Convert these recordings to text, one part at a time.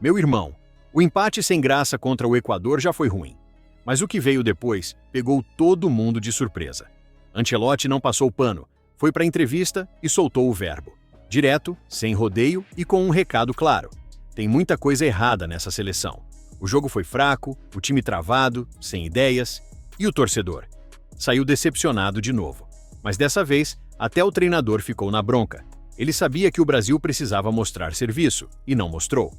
Meu irmão, o empate sem graça contra o Equador já foi ruim. Mas o que veio depois pegou todo mundo de surpresa. Ancelotti não passou pano, foi para a entrevista e soltou o verbo. Direto, sem rodeio e com um recado claro. Tem muita coisa errada nessa seleção. O jogo foi fraco, o time travado, sem ideias, e o torcedor? Saiu decepcionado de novo. Mas dessa vez, até o treinador ficou na bronca. Ele sabia que o Brasil precisava mostrar serviço, e não mostrou.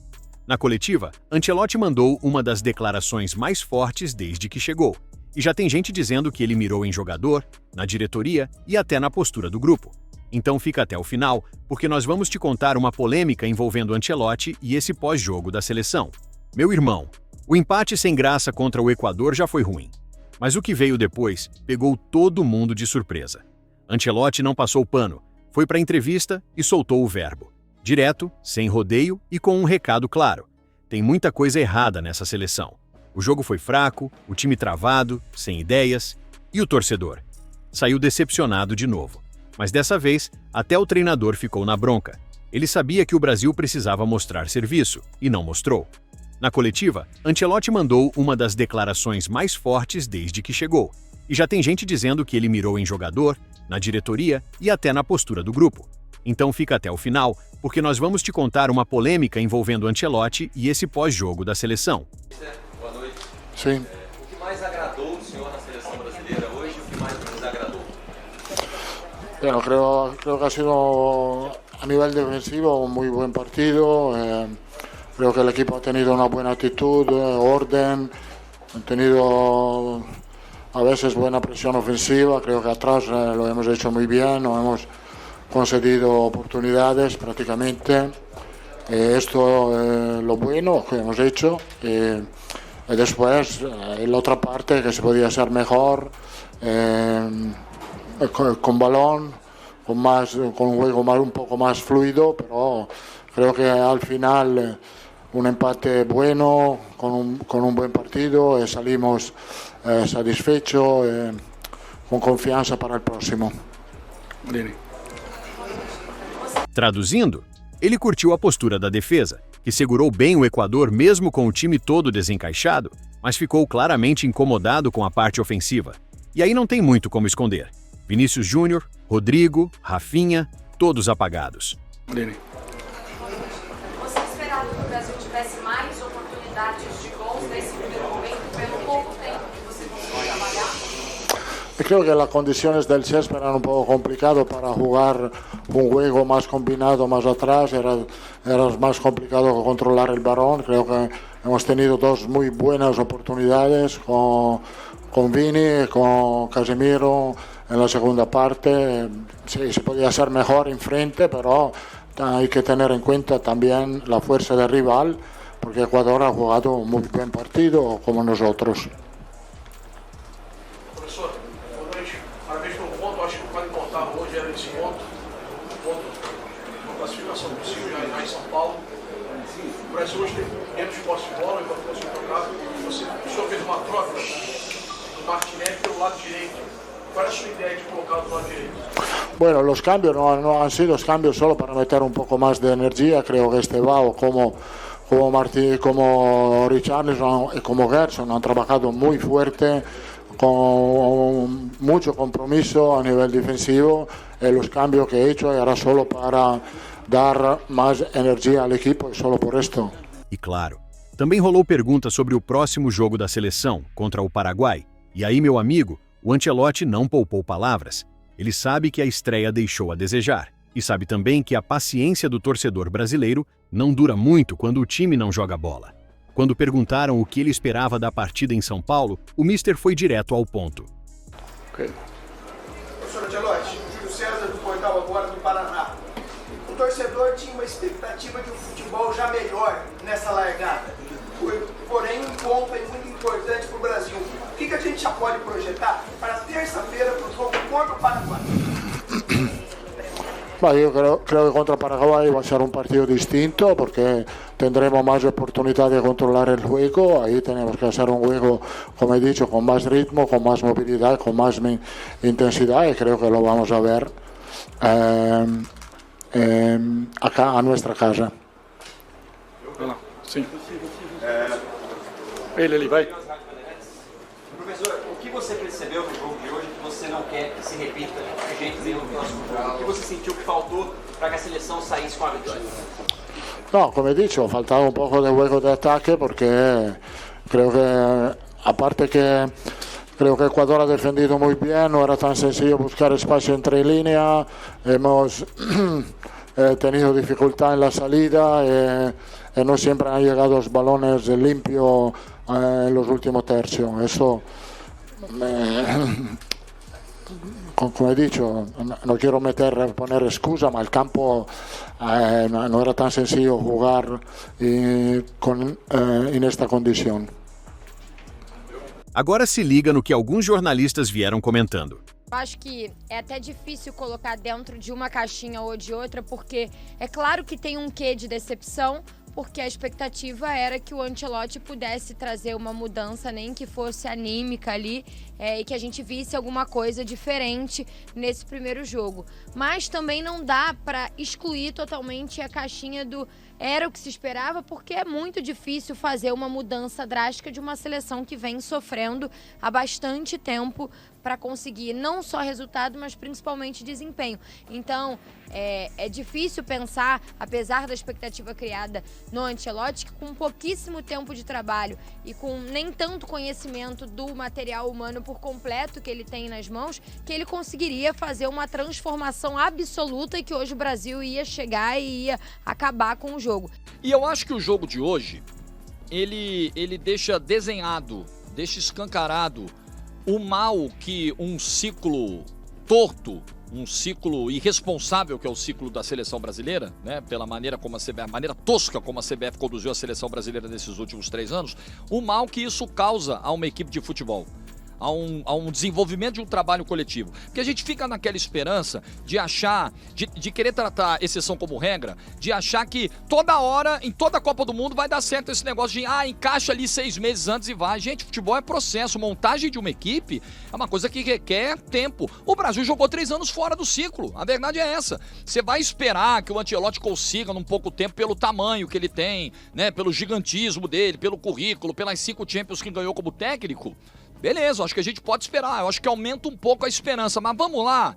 Na coletiva, Ancelotti mandou uma das declarações mais fortes desde que chegou. E já tem gente dizendo que ele mirou em jogador, na diretoria e até na postura do grupo. Então fica até o final, porque nós vamos te contar uma polêmica envolvendo Ancelotti e esse pós-jogo da seleção. Meu irmão, o empate sem graça contra o Equador já foi ruim. Mas o que veio depois pegou todo mundo de surpresa. Ancelotti não passou pano, foi para a entrevista e soltou o verbo. Direto, sem rodeio e com um recado claro. Tem muita coisa errada nessa seleção. O jogo foi fraco, o time travado, sem ideias, e o torcedor? Saiu decepcionado de novo. Mas dessa vez, até o treinador ficou na bronca. Ele sabia que o Brasil precisava mostrar serviço, e não mostrou. Na coletiva, Ancelotti mandou uma das declarações mais fortes desde que chegou. E já tem gente dizendo que ele mirou em jogador, na diretoria e até na postura do grupo. Então fica até o final, porque nós vamos te contar uma polêmica envolvendo Ancelotti e esse pós-jogo da seleção. Boa noite. Sim. O que mais agradou o senhor na seleção brasileira hoje e o que mais desagradou? Bueno, creo que ha sido a nivel defensivo un muy buen partido. Creo que el equipo ha tenido una buena actitud, orden, han tenido a veces buena presión ofensiva. Creo que atrás lo hemos hecho muy bien, no hemos concedido oportunidades prácticamente. Esto es lo bueno que hemos hecho. Y después, en la otra parte, que se podía ser mejor, con balón, con un juego un poco más fluido, pero creo que al final un empate bueno, con un buen partido, y salimos satisfechos, con confianza para el próximo. Traduzindo, ele curtiu a postura da defesa, que segurou bem o Equador mesmo com o time todo desencaixado, mas ficou claramente incomodado com a parte ofensiva. E aí não tem muito como esconder. Vinícius Júnior, Rodrigo, Rafinha, todos apagados. Você esperava que o Brasil tivesse mais oportunidades de gols nesse primeiro momento, pelo pouco tempo que você conseguiu trabalhar? Creo que las condiciones del césped eran un poco complicado para jugar un juego más combinado más atrás, era más complicado controlar el balón. Creo que hemos tenido dos muy buenas oportunidades con Vini, con Casemiro en la segunda parte. Sí, se podía ser mejor enfrente, pero hay que tener en cuenta también la fuerza del rival, porque Ecuador ha jugado un muy buen partido como nosotros. Professor, boa noite. Parabéns pelo ponto. Acho que o mais importava hoje era esse ponto. Uma classificação possível já em São Paulo. O Brasil hoje tem menos posse de bola, enquanto o tocado. O senhor fez uma troca do Martinelli pelo lado direito. ¿Cuál es su idea de colocar do lado direito? Bueno, los cambios no han sido cambios solo para meter un poco más de energía. Creo que Estevao como Richarlison y como Gerson han trabajado muy fuerte, con mucho compromiso a nivel defensivo. Los cambios que he hecho era solo para dar más energía al equipo y solo por esto. E claro, também rolou pergunta sobre o próximo jogo da seleção contra o Paraguai. E aí, meu amigo, o Ancelotti não poupou palavras. Ele sabe que a estreia deixou a desejar. E sabe também que a paciência do torcedor brasileiro não dura muito quando o time não joga bola. Quando perguntaram o que ele esperava da partida em São Paulo, o Mister foi direto ao ponto. Professor Ancelotti, o Júlio César do Portal Agora do Paraná. O torcedor tinha uma expectativa de um futebol já melhor nessa largada. Porém, um ponto é muito importante para o Brasil. O que a gente já pode projetar para terça-feira para o jogo contra o Paraguai? Yo creo que contra Paraguay va a ser un partido distinto porque tendremos más oportunidad de controlar el juego. Ahí tenemos que hacer un juego, como he dicho, con más ritmo, con más movilidad, con más intensidad, y creo que lo vamos a ver acá a nuestra casa. Sim. Ele vai. Professor, o que você percebeu no jogo de hoje que você não quer que se repita de jeito nenhum no próximo jogo? O que você sentiu que faltou para que a seleção saísse com a vitória? No, como he dicho, faltaba un poco de hueco de ataque porque creo que, aparte que creo que Ecuador ha defendido muy bien, no era tan sencillo buscar espacio entre líneas, hemos tenido dificultad en la salida, no siempre han llegado los balones limpios en los últimos tercios. Eso, como he dicho, no quiero poner excusa, pero el campo no era tan sencillo jugar en esta condição. Agora se liga no que alguns jornalistas vieram comentando. Eu acho que é até difícil colocar dentro de uma caixinha ou de outra, porque é claro que tem um quê de decepção, porque a expectativa era que o Ancelotti pudesse trazer uma mudança, nem que fosse anímica ali, e que a gente visse alguma coisa diferente nesse primeiro jogo. Mas também não dá para excluir totalmente a caixinha do era o que se esperava, porque é muito difícil fazer uma mudança drástica de uma seleção que vem sofrendo há bastante tempo para conseguir não só resultado, mas principalmente desempenho. Então, é difícil pensar, apesar da expectativa criada no Ancelotti, que com pouquíssimo tempo de trabalho e com nem tanto conhecimento do material humano por completo que ele tem nas mãos, que ele conseguiria fazer uma transformação absoluta e que hoje o Brasil ia chegar e ia acabar com o jogo. E eu acho que o jogo de hoje, ele deixa desenhado, deixa escancarado o mal que um ciclo torto, um ciclo irresponsável que é o ciclo da seleção brasileira, né, pela maneira como a maneira tosca como a CBF conduziu a seleção brasileira nesses últimos 3 anos, o mal que isso causa a uma equipe de futebol. A um desenvolvimento de um trabalho coletivo. Porque a gente fica naquela esperança de achar, de querer tratar exceção como regra, de achar que toda hora, em toda a Copa do Mundo, vai dar certo esse negócio de, encaixa ali 6 meses antes e vai. Gente, futebol é processo, montagem de uma equipe é uma coisa que requer tempo. O Brasil jogou 3 anos fora do ciclo, a verdade é essa. Você vai esperar que o Ancelotti consiga, num pouco tempo, pelo tamanho que ele tem, né, pelo gigantismo dele, pelo currículo, pelas 5 Champions que ganhou como técnico. Beleza, acho que a gente pode esperar, eu acho que aumenta um pouco a esperança, mas vamos lá,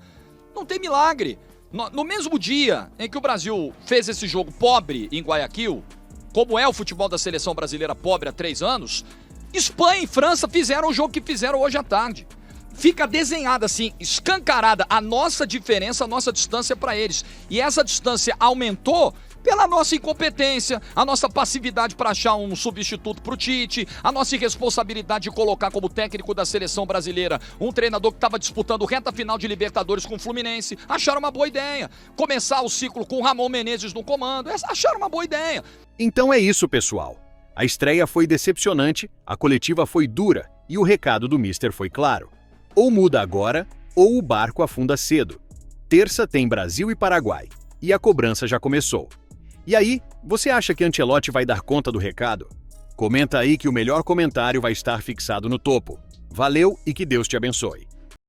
não tem milagre. No mesmo dia em que o Brasil fez esse jogo pobre em Guayaquil, como é o futebol da seleção brasileira pobre há 3 anos, Espanha e França fizeram o jogo que fizeram hoje à tarde. Fica desenhada assim, escancarada a nossa diferença, a nossa distância para eles. E essa distância aumentou pela nossa incompetência, a nossa passividade para achar um substituto para o Tite, a nossa irresponsabilidade de colocar como técnico da seleção brasileira um treinador que estava disputando reta final de Libertadores com o Fluminense. Acharam uma boa ideia. Começar o ciclo com o Ramon Menezes no comando. Acharam uma boa ideia. Então é isso, pessoal. A estreia foi decepcionante, a coletiva foi dura e o recado do Mister foi claro. Ou muda agora, ou o barco afunda cedo. Terça tem Brasil e Paraguai. E a cobrança já começou. E aí, você acha que Ancelotti vai dar conta do recado? Comenta aí que o melhor comentário vai estar fixado no topo. Valeu e que Deus te abençoe.